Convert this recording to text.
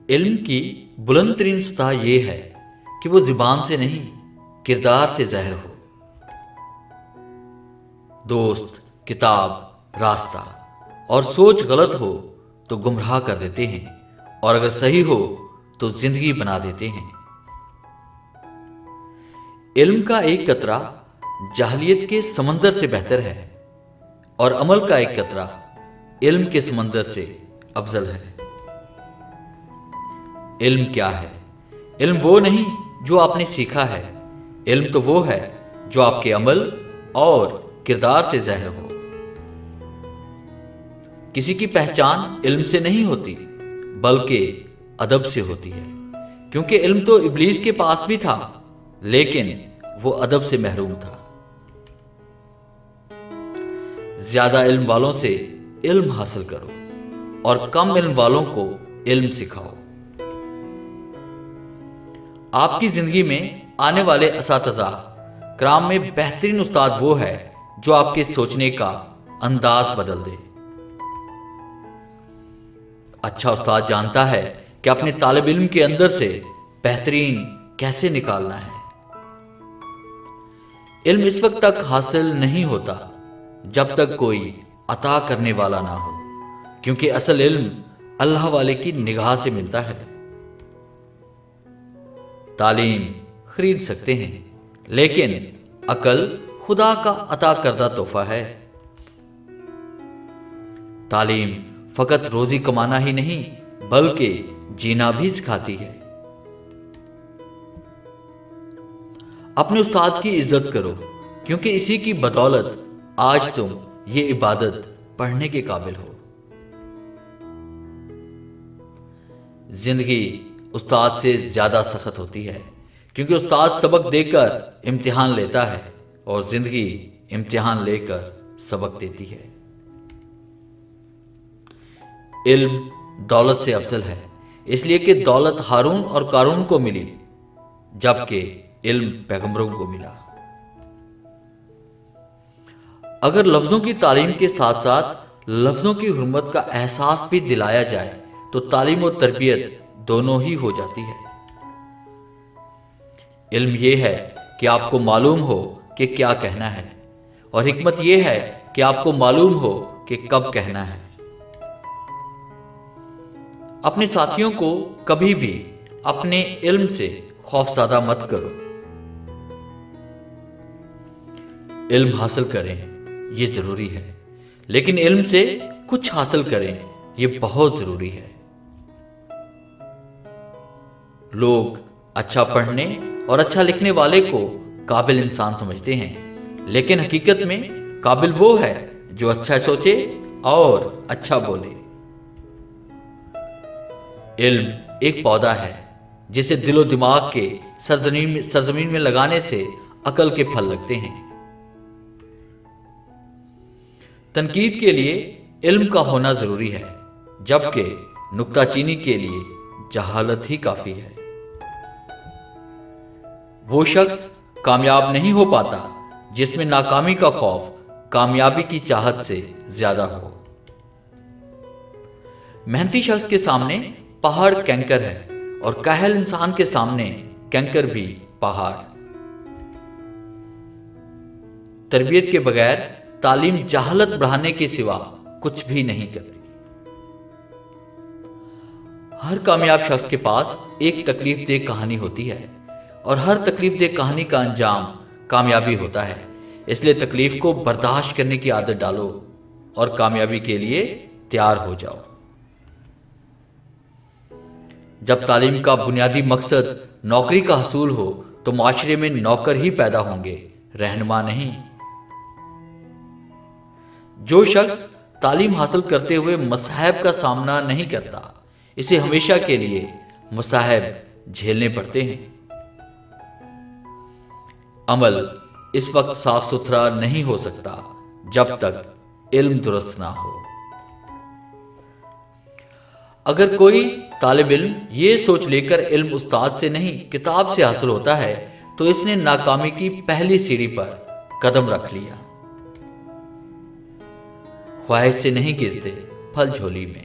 علم کی بلند ترین سطح یہ ہے کہ وہ زبان سے نہیں کردار سے ظاہر ہو۔ دوست، کتاب، راستہ اور سوچ غلط ہو تو گمراہ کر دیتے ہیں، اور اگر صحیح ہو تو زندگی بنا دیتے ہیں۔ علم کا ایک قطرہ جاہلیت کے سمندر سے بہتر ہے، اور عمل کا ایک قطرہ علم کے سمندر سے افضل ہے۔ علم کیا ہے؟ علم وہ نہیں جو آپ نے سیکھا ہے، علم تو وہ ہے جو آپ کے عمل اور کردار سے ظاہر ہو۔ کسی کی پہچان علم سے نہیں ہوتی بلکہ ادب سے ہوتی ہے، کیونکہ علم تو ابلیس کے پاس بھی تھا لیکن وہ ادب سے محروم تھا۔ زیادہ علم والوں سے علم حاصل کرو اور کم علم والوں کو علم سکھاؤ۔ آپ کی زندگی میں آنے والے اساتذہ کرام میں بہترین استاد وہ ہے جو آپ کے سوچنے کا انداز بدل دے۔ اچھا استاد جانتا ہے کہ اپنے طالب علم کے اندر سے بہترین کیسے نکالنا ہے۔ علم اس وقت تک حاصل نہیں ہوتا جب تک کوئی عطا کرنے والا نہ ہو، کیونکہ اصل علم اللہ والے کی نگاہ سے ملتا ہے۔ تعلیم خرید سکتے ہیں لیکن عقل خدا کا عطا کردہ تحفہ ہے۔ تعلیم فقط روزی کمانا ہی نہیں بلکہ جینا بھی سکھاتی ہے۔ اپنے استاد کی عزت کرو، کیونکہ اسی کی بدولت آج تم یہ عبادت پڑھنے کے قابل ہو۔ زندگی استاد سے زیادہ سخت ہوتی ہے، کیونکہ استاد سبق دے کر امتحان لیتا ہے اور زندگی امتحان لے کر سبق دیتی ہے۔ علم دولت سے افضل ہے، اس لیے کہ دولت ہارون اور قارون کو ملی جبکہ علم پیغمبروں کو ملا۔ اگر لفظوں کی تعلیم کے ساتھ ساتھ لفظوں کی حرمت کا احساس بھی دلایا جائے تو تعلیم و تربیت دونوں ہی ہو جاتی ہے۔ علم یہ ہے کہ آپ کو معلوم ہو کہ کیا کہنا ہے، اور حکمت یہ ہے کہ آپ کو معلوم ہو کہ کب کہنا ہے۔ اپنے ساتھیوں کو کبھی بھی اپنے علم سے خوفزدہ مت کرو۔ علم حاصل کریں یہ ضروری ہے، لیکن علم سے کچھ حاصل کریں یہ بہت ضروری ہے۔ لوگ اچھا پڑھنے اور اچھا لکھنے والے کو قابل انسان سمجھتے ہیں، لیکن حقیقت میں قابل وہ ہے جو اچھا سوچے اور اچھا بولے۔ علم ایک پودا ہے جسے دل و دماغ کے سرزمین میں لگانے سے عقل کے پھل لگتے ہیں۔ تنقید کے لیے علم کا ہونا ضروری ہے، جبکہ نکتہ چینی کے لیے جہالت ہی کافی ہے۔ وہ شخص کامیاب نہیں ہو پاتا جس میں ناکامی کا خوف کامیابی کی چاہت سے زیادہ ہو۔ محنتی شخص کے سامنے پہاڑ کنکر ہے، اور کاہل انسان کے سامنے کنکر بھی پہاڑ۔ تربیت کے بغیر تعلیم جہالت بڑھانے کے سوا کچھ بھی نہیں کرتی۔ ہر کامیاب شخص کے پاس ایک تکلیف دہ کہانی ہوتی ہے، اور ہر تکلیف دہ کہانی کا انجام کامیابی ہوتا ہے۔ اس لیے تکلیف کو برداشت کرنے کی عادت ڈالو اور کامیابی کے لیے تیار ہو جاؤ۔ جب تعلیم کا بنیادی مقصد نوکری کا حصول ہو تو معاشرے میں نوکر ہی پیدا ہوں گے، رہنما نہیں۔ جو شخص تعلیم حاصل کرتے ہوئے مصائب کا سامنا نہیں کرتا، اسے ہمیشہ کے لیے مصائب جھیلنے پڑتے ہیں۔ عمل اس وقت صاف ستھرا نہیں ہو سکتا جب تک علم درست نہ ہو۔ اگر کوئی طالب علم یہ سوچ لے کر علم استاد سے نہیں کتاب سے حاصل ہوتا ہے تو اس نے ناکامی کی پہلی سیڑھی پر قدم رکھ لیا۔ خواہش سے نہیں گرتے پھل جھولی میں،